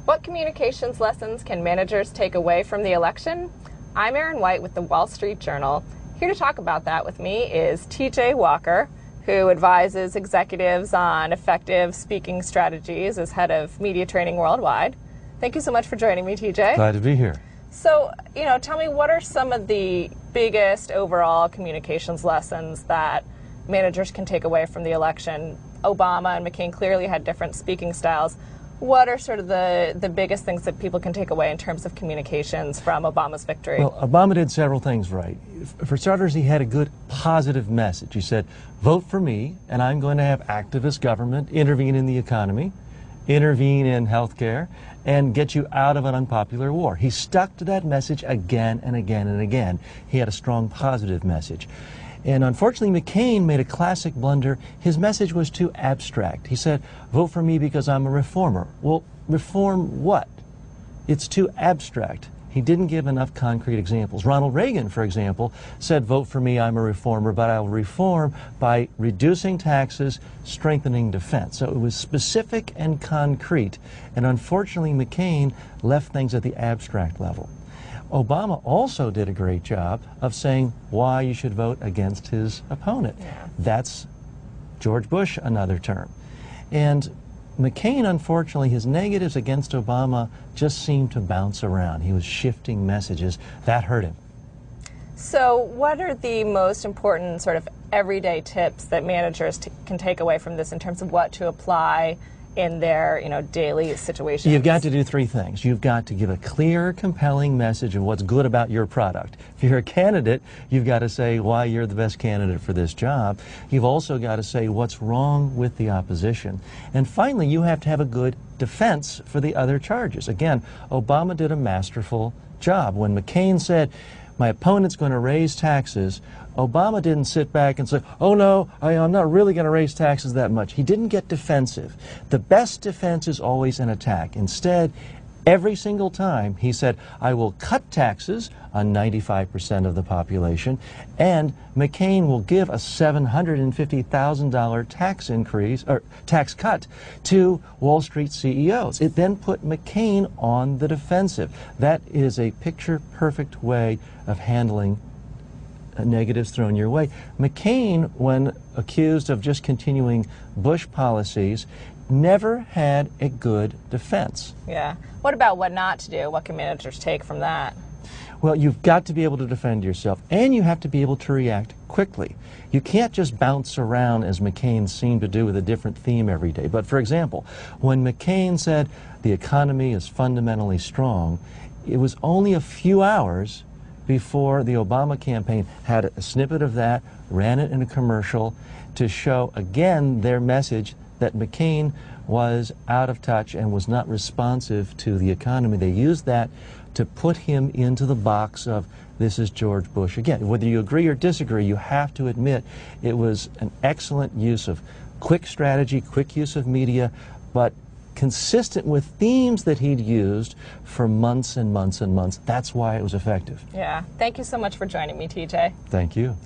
What communications lessons can managers take away from the election? I'm Erin White with the Wall Street Journal. Here to talk about that with me is TJ Walker, who advises executives on effective speaking strategies as head of media training worldwide. Thank you so much for joining me, TJ. Glad to be here. So, tell me, what are some of the biggest overall communications lessons that managers can take away from the election? Obama and McCain clearly had different speaking styles. What are sort of the biggest things that people can take away in terms of communications from Obama's victory? Well, Obama did several things right. For starters, he had a good positive message. He said, vote for me, and I'm going to have activist government intervene in the economy, intervene in healthcare, and get you out of an unpopular war. He stuck to that message again and again and again. He had a strong positive message. And unfortunately, McCain made a classic blunder. His message was too abstract. He said, vote for me because I'm a reformer. Well, reform what? It's too abstract. He didn't give enough concrete examples. Ronald Reagan, for example, said, vote for me, I'm a reformer, but I'll reform by reducing taxes, strengthening defense. So it was specific and concrete. And unfortunately, McCain left things at the abstract level. Obama also did a great job of saying why you should vote against his opponent. Yeah. That's George Bush another term. And McCain, unfortunately, his negatives against Obama just seemed to bounce around. He was shifting messages. That hurt him. So what are the most important sort of everyday tips that managers can take away from this in terms of what to apply in their daily situations? You've got to do three things. You've got to give a clear, compelling message of what's good about your product. If you're a candidate, you've got to say why you're the best candidate for this job. You've also got to say what's wrong with the opposition. And finally, you have to have a good defense for the other charges. Again, Obama did a masterful job. When McCain said, my opponent's going to raise taxes, Obama didn't sit back and say, oh no, I'm not really going to raise taxes that much. He didn't get defensive. The best defense is always an attack. Instead, every single time he said, I will cut taxes on 95% of the population, and McCain will give a $750,000 tax increase or tax cut to Wall Street CEOs. It then put McCain on the defensive. That is a picture-perfect way of handling negatives thrown your way. McCain, when accused of just continuing Bush policies, never had a good defense. Yeah. What about what not to do? What can managers take from that? Well, you've got to be able to defend yourself, and you have to be able to react quickly. You can't just bounce around as McCain seemed to do with a different theme every day. But for example, when McCain said the economy is fundamentally strong, it was only a few hours before the Obama campaign had a snippet of that, ran it in a commercial to show again their message that McCain was out of touch and was not responsive to the economy. They used that to put him into the box of this is George Bush again. Whether you agree or disagree, you have to admit it was an excellent use of quick strategy, quick use of media, but consistent with themes that he'd used for months and months and months. That's why it was effective. Yeah. Thank you so much for joining me, TJ. Thank you.